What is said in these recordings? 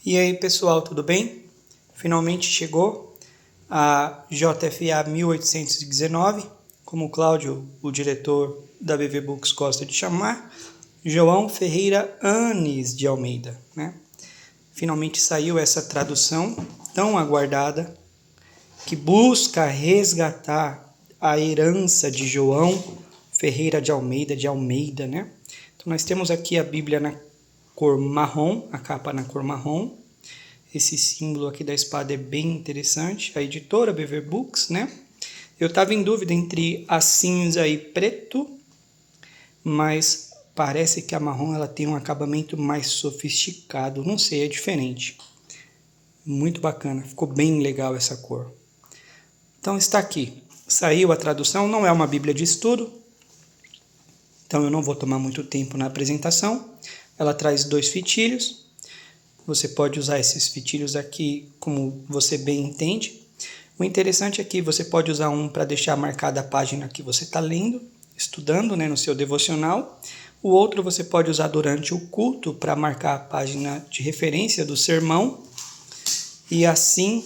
E aí pessoal, tudo bem? Finalmente chegou a JFA 1819, como o Cláudio, o diretor da BV Books, gosta de chamar, João Ferreira Anes de Almeida, né? Finalmente saiu essa tradução tão aguardada, que busca resgatar a herança de João Ferreira de Almeida, né? Então nós temos aqui a Bíblia na cor marrom, a capa na cor marrom. Esse símbolo aqui da espada é bem interessante. A editora BV Books, né? Eu estava em dúvida entre a cinza e preto, mas parece que a marrom ela tem um acabamento mais sofisticado. Não sei, é diferente. Muito bacana, ficou bem legal essa cor. Então está aqui. Saiu a tradução, não é uma Bíblia de estudo, então eu não vou tomar muito tempo na apresentação. Ela traz 2 fitilhos. Você pode usar esses fitilhos aqui como você bem entende. O interessante é que você pode usar um para deixar marcada a página que você está lendo, estudando, né, no seu devocional. O outro você pode usar durante o culto para marcar a página de referência do sermão. E assim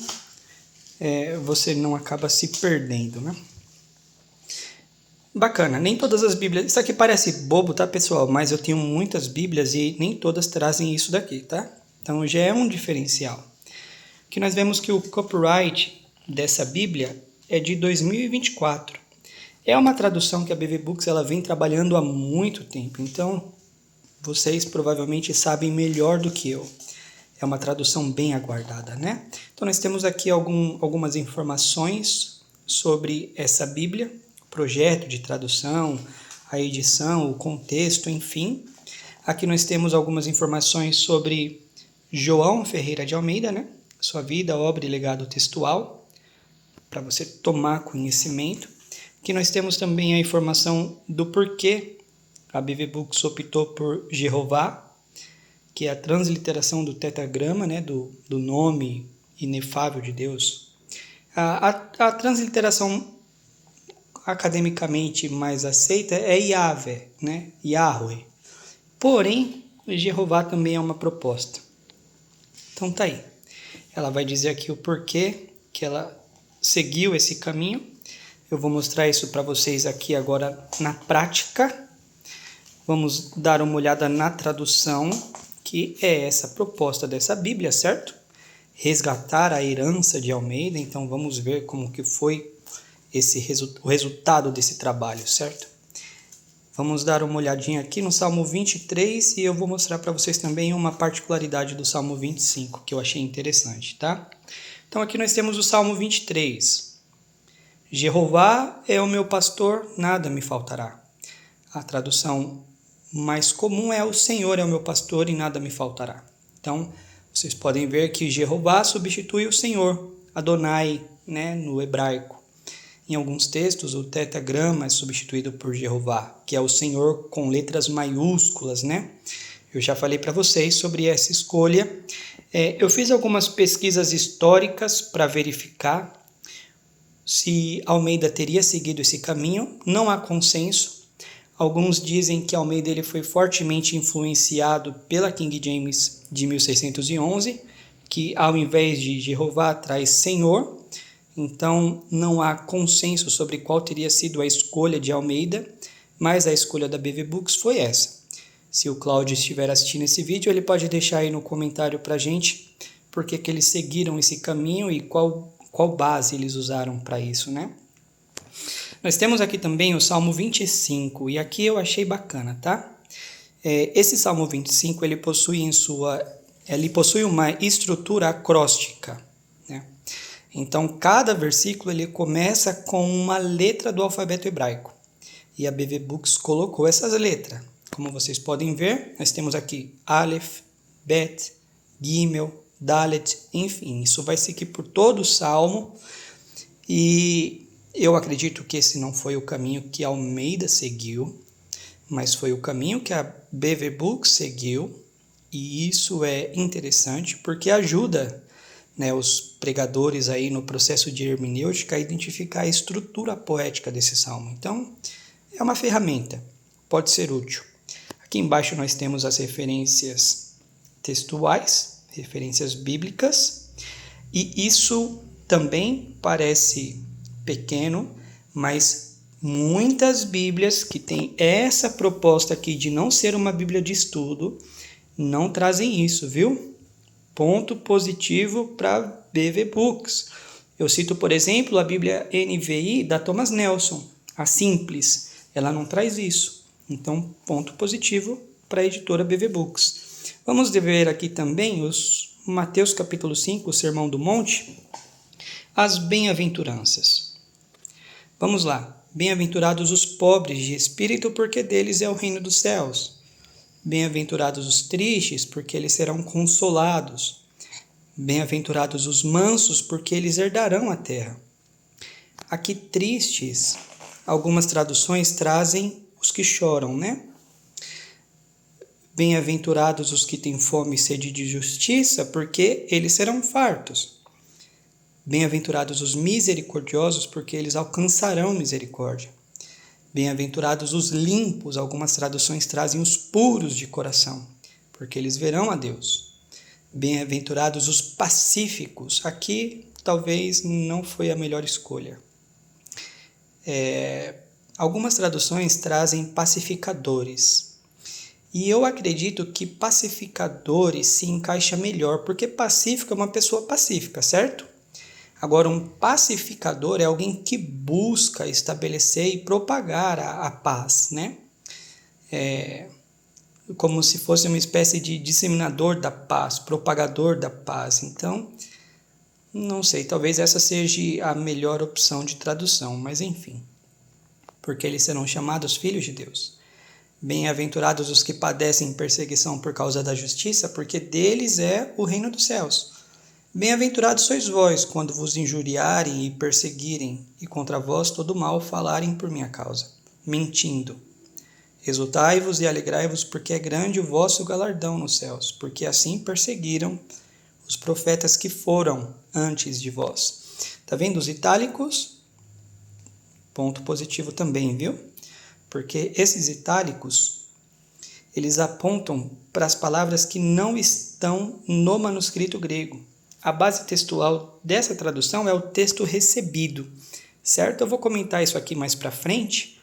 você não acaba se perdendo, né? Bacana, nem todas as Bíblias... Isso aqui parece bobo, tá, pessoal? Mas eu tenho muitas Bíblias e nem todas trazem isso daqui, tá? Então já é um diferencial. Aqui nós vemos que o copyright dessa Bíblia é de 2024. É uma tradução que a BV Books ela vem trabalhando há muito tempo, então vocês provavelmente sabem melhor do que eu. É uma tradução bem aguardada, né? Então nós temos aqui algumas informações sobre essa Bíblia, o projeto de tradução, a edição, o contexto, enfim. Aqui nós temos algumas informações sobre João Ferreira de Almeida, né? Sua vida, obra e legado textual, para você tomar conhecimento. Aqui nós temos também a informação do porquê a BV Books optou por Jeová, que é a transliteração do tetragrama, né? do nome inefável de Deus. A transliteração academicamente mais aceita é Yahvé, né? Yahweh. Porém, Jeová também é uma proposta. Então tá aí. Ela vai dizer aqui o porquê que ela seguiu esse caminho. Eu vou mostrar isso para vocês aqui agora na prática. Vamos dar uma olhada na tradução, que é essa proposta dessa Bíblia, certo? Resgatar a herança de Almeida. Então vamos ver como que foi o resultado desse trabalho, certo? Vamos dar uma olhadinha aqui no Salmo 23 e eu vou mostrar para vocês também uma particularidade do Salmo 25 que eu achei interessante, tá? Então aqui nós temos o Salmo 23. Jeová é o meu pastor, nada me faltará. A tradução mais comum é o Senhor é o meu pastor e nada me faltará. Então vocês podem ver que Jeová substitui o Senhor, Adonai, né, no hebraico. Em alguns textos, o tetragrama é substituído por Jeová, que é o Senhor com letras maiúsculas, né? Eu já falei para vocês sobre essa escolha. Eu fiz algumas pesquisas históricas para verificar se Almeida teria seguido esse caminho. Não há consenso. Alguns dizem que Almeida ele foi fortemente influenciado pela King James de 1611, que ao invés de Jeová traz Senhor. Então, não há consenso sobre qual teria sido a escolha de Almeida, mas a escolha da BV Books foi essa. Se o Cláudio estiver assistindo esse vídeo, ele pode deixar aí no comentário para a gente por que eles seguiram esse caminho e qual base eles usaram para isso, né? Nós temos aqui também o Salmo 25, e aqui eu achei bacana, tá? Esse Salmo 25, ele possui uma estrutura acróstica, né? Então, cada versículo ele começa com uma letra do alfabeto hebraico. E a BV Books colocou essas letras. Como vocês podem ver, nós temos aqui Aleph, Bet, Gimel, Dalet, enfim. Isso vai seguir por todo o Salmo. E eu acredito que esse não foi o caminho que Almeida seguiu, mas foi o caminho que a BV Books seguiu. E isso é interessante porque ajuda, né, os pregadores aí no processo de hermenêutica a identificar a estrutura poética desse salmo. Então, é uma ferramenta, pode ser útil. Aqui embaixo nós temos as referências textuais, referências bíblicas, e isso também parece pequeno, mas muitas Bíblias que têm essa proposta aqui de não ser uma Bíblia de estudo, não trazem isso, viu? Ponto positivo para BV Books. Eu cito, por exemplo, a Bíblia NVI da Thomas Nelson, a simples, ela não traz isso. Então, ponto positivo para a editora BV Books. Vamos ver aqui também os Mateus capítulo 5, o Sermão do Monte, as bem-aventuranças. Vamos lá. Bem-aventurados os pobres de espírito, porque deles é o reino dos céus. Bem-aventurados os tristes, porque eles serão consolados. Bem-aventurados os mansos, porque eles herdarão a terra. Aqui, tristes, algumas traduções trazem os que choram, né? Bem-aventurados os que têm fome e sede de justiça, porque eles serão fartos. Bem-aventurados os misericordiosos, porque eles alcançarão misericórdia. Bem-aventurados os limpos, algumas traduções trazem os puros de coração, porque eles verão a Deus. Bem-aventurados os pacíficos, aqui talvez não foi a melhor escolha. Algumas traduções trazem pacificadores, e eu acredito que pacificadores se encaixa melhor, porque pacífico é uma pessoa pacífica, certo? Agora, um pacificador é alguém que busca estabelecer e propagar a paz, né? Como se fosse uma espécie de disseminador da paz, propagador da paz. Então, não sei, talvez essa seja a melhor opção de tradução, mas enfim. Porque eles serão chamados filhos de Deus. Bem-aventurados os que padecem perseguição por causa da justiça, porque deles é o reino dos céus. Bem-aventurados sois vós, quando vos injuriarem e perseguirem, e contra vós todo mal falarem por minha causa, mentindo. Exultai-vos e alegrai-vos, porque é grande o vosso galardão nos céus, porque assim perseguiram os profetas que foram antes de vós. Tá vendo os itálicos? Ponto positivo também, viu? Porque esses itálicos, eles apontam para as palavras que não estão no manuscrito grego. A base textual dessa tradução é o texto recebido, certo? Eu vou comentar isso aqui mais para frente,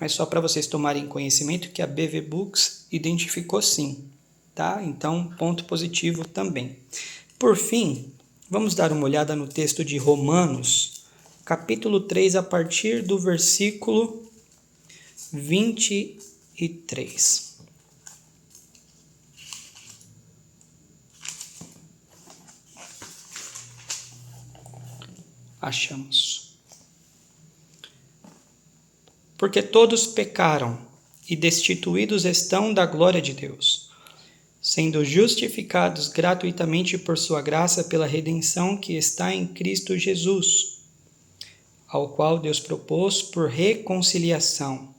mas só para vocês tomarem conhecimento que a BV Books identificou sim, tá? Então, ponto positivo também. Por fim, vamos dar uma olhada no texto de Romanos, capítulo 3, a partir do versículo 23. Achamos. Porque todos pecaram e destituídos estão da glória de Deus, sendo justificados gratuitamente por sua graça pela redenção que está em Cristo Jesus, ao qual Deus propôs por reconciliação.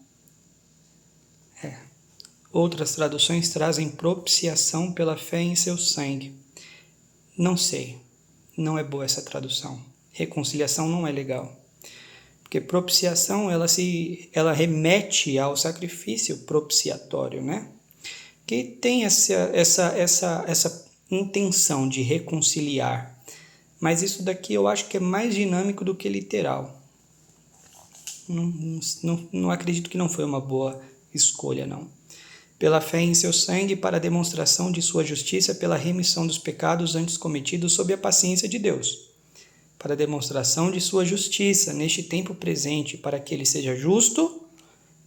Outras traduções trazem propiciação pela fé em seu sangue. Não sei, não é boa essa tradução. Reconciliação não é legal, porque propiciação ela remete ao sacrifício propiciatório, né? Que tem essa intenção de reconciliar, mas isso daqui eu acho que é mais dinâmico do que literal. Não acredito que não foi uma boa escolha, não. Pela fé em seu sangue, para a demonstração de sua justiça, pela remissão dos pecados antes cometidos sob a paciência de Deus, para a demonstração de sua justiça neste tempo presente, para que ele seja justo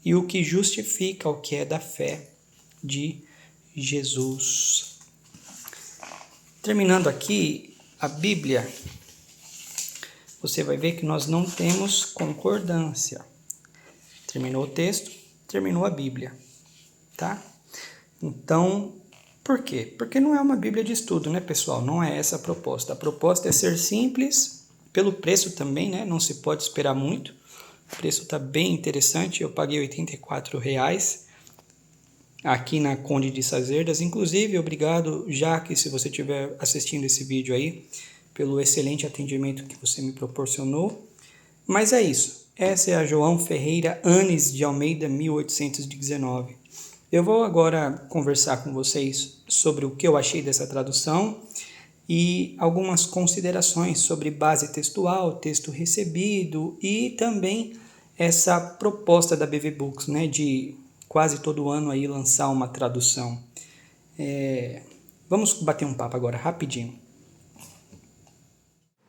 e o que justifica o que é da fé de Jesus. Terminando aqui a Bíblia, você vai ver que nós não temos concordância. Terminou o texto, terminou a Bíblia, tá? Então, por quê? Porque não é uma Bíblia de estudo, né, pessoal? Não é essa a proposta. A proposta é ser simples, pelo preço também, né? Não se pode esperar muito. O preço está bem interessante. Eu paguei R$ 84,00 aqui na Conde de Sazerdas. Inclusive, obrigado, Jaque, se você estiver assistindo esse vídeo aí, pelo excelente atendimento que você me proporcionou. Mas é isso. Essa é a João Ferreira Anes de Almeida, 1819. Eu vou agora conversar com vocês sobre o que eu achei dessa tradução e algumas considerações sobre base textual, texto recebido e também essa proposta da BV Books, né, de quase todo ano aí lançar uma tradução. Vamos bater um papo agora, rapidinho.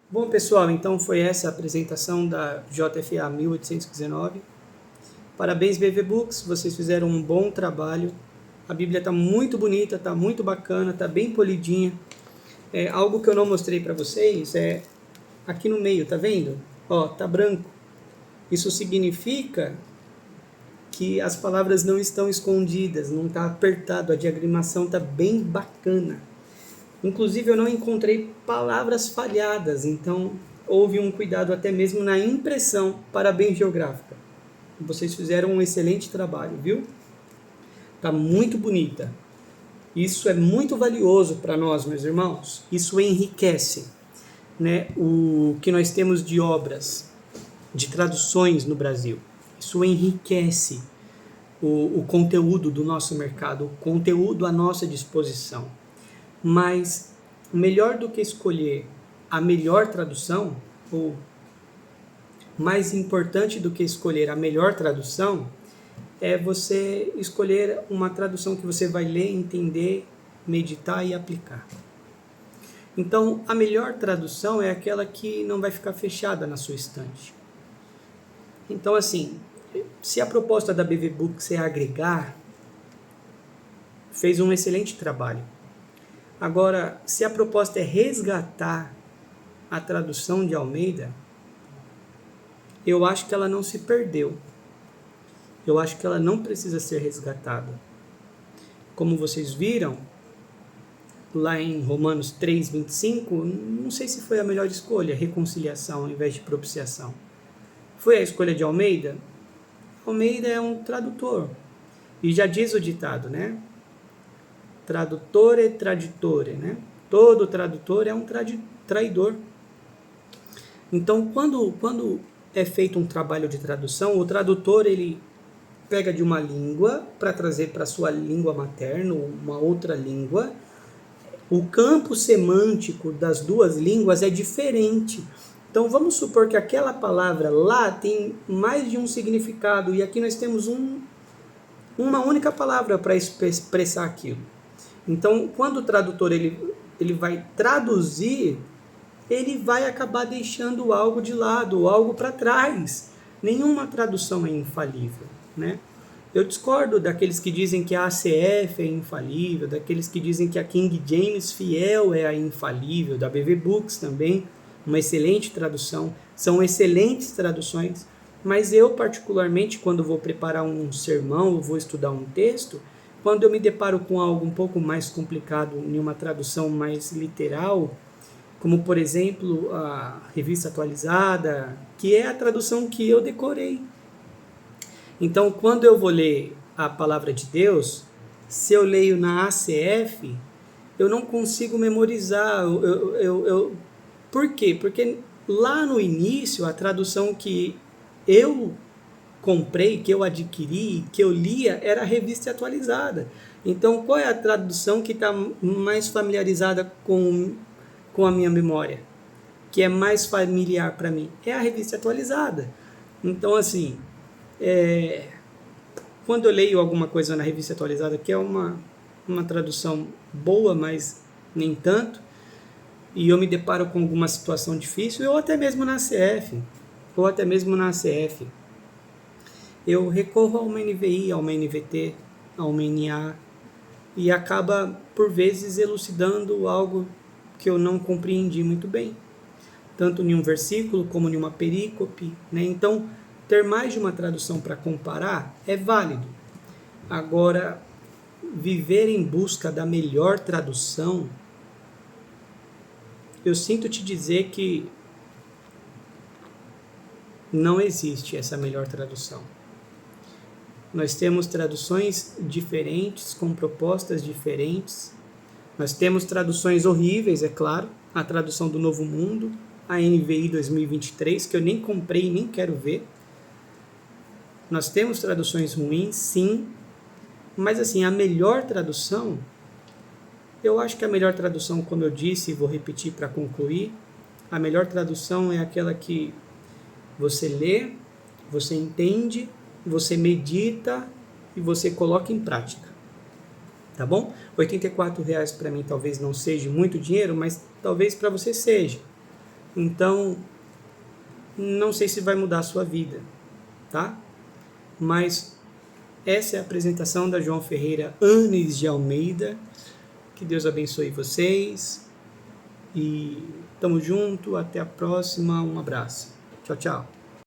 Bom, pessoal, então foi essa a apresentação da JFA 1819. Parabéns, BV Books, vocês fizeram um bom trabalho. A Bíblia está muito bonita, está muito bacana, está bem polidinha. Algo que eu não mostrei para vocês é aqui no meio, tá vendo? Ó, tá branco. Isso significa que as palavras não estão escondidas, não está apertado, a diagramação está bem bacana. Inclusive eu não encontrei palavras falhadas, então houve um cuidado até mesmo na impressão. Parabéns, Geográfica. Vocês fizeram um excelente trabalho, viu? Tá muito bonita. Isso é muito valioso para nós, meus irmãos. Isso enriquece, né, o que nós temos de obras, de traduções no Brasil. Isso enriquece o conteúdo do nosso mercado, o conteúdo à nossa disposição. Mas melhor do que escolher a melhor tradução, ou mais importante do que escolher a melhor tradução, é você escolher uma tradução que você vai ler, entender, meditar e aplicar. Então, a melhor tradução é aquela que não vai ficar fechada na sua estante. Então, assim, se a proposta da BV Books é agregar, fez um excelente trabalho. Agora, se a proposta é resgatar a tradução de Almeida, eu acho que ela não se perdeu. Eu acho que ela não precisa ser resgatada. Como vocês viram, lá em Romanos 3:25, não sei se foi a melhor escolha, reconciliação ao invés de propiciação. Foi a escolha de Almeida? Almeida é um tradutor. E já diz o ditado, né? Tradutore traditore, né? Todo tradutor é um traidor. Então, quando é feito um trabalho de tradução, o tradutor ele pega de uma língua para trazer para sua língua materna, uma outra língua. O campo semântico das duas línguas é diferente. Então, vamos supor que aquela palavra lá tem mais de um significado e aqui nós temos uma única palavra para expressar aquilo. Então, quando o tradutor ele vai traduzir, ele vai acabar deixando algo de lado, algo para trás. Nenhuma tradução é infalível, né? Eu discordo daqueles que dizem que a ACF é infalível, daqueles que dizem que a King James Fiel é a infalível, da BV Books também, uma excelente tradução. São excelentes traduções, mas eu particularmente, quando vou preparar um sermão ou vou estudar um texto, quando eu me deparo com algo um pouco mais complicado em uma tradução mais literal, como por exemplo a Revista Atualizada, que é a tradução que eu decorei. Então, quando eu vou ler a palavra de Deus, se eu leio na ACF, eu não consigo memorizar. Por quê? Porque lá no início, a tradução que eu comprei, que eu adquiri, que eu lia, era a Revista Atualizada. Então, qual é a tradução que está mais familiarizada com a minha memória? Que é mais familiar para mim? É a Revista Atualizada. Então, assim, quando eu leio alguma coisa na Revista Atualizada, que é uma tradução boa, mas nem tanto, e eu me deparo com alguma situação difícil, ou até mesmo na ACF, eu recorro a uma NVI, a uma NVT, a uma NA, e acaba, por vezes, elucidando algo que eu não compreendi muito bem, tanto em um versículo como em uma perícope, né? Então, ter mais de uma tradução para comparar é válido. Agora, viver em busca da melhor tradução, eu sinto te dizer que não existe essa melhor tradução. Nós temos traduções diferentes, com propostas diferentes. Nós temos traduções horríveis, é claro. A tradução do Novo Mundo, a NVI 2023, que eu nem comprei e nem quero ver. Nós temos traduções ruins, sim. Mas assim, a melhor tradução, Eu acho que a melhor tradução, como eu disse, e vou repetir para concluir, a melhor tradução é aquela que você lê, você entende, você medita e você coloca em prática. Tá bom? R$84 para mim talvez não seja muito dinheiro, mas talvez para você seja. Então, não sei se vai mudar a sua vida, tá? Mas essa é a apresentação da João Ferreira Anes de Almeida. Que Deus abençoe vocês. E tamo junto, até a próxima, um abraço. Tchau, tchau.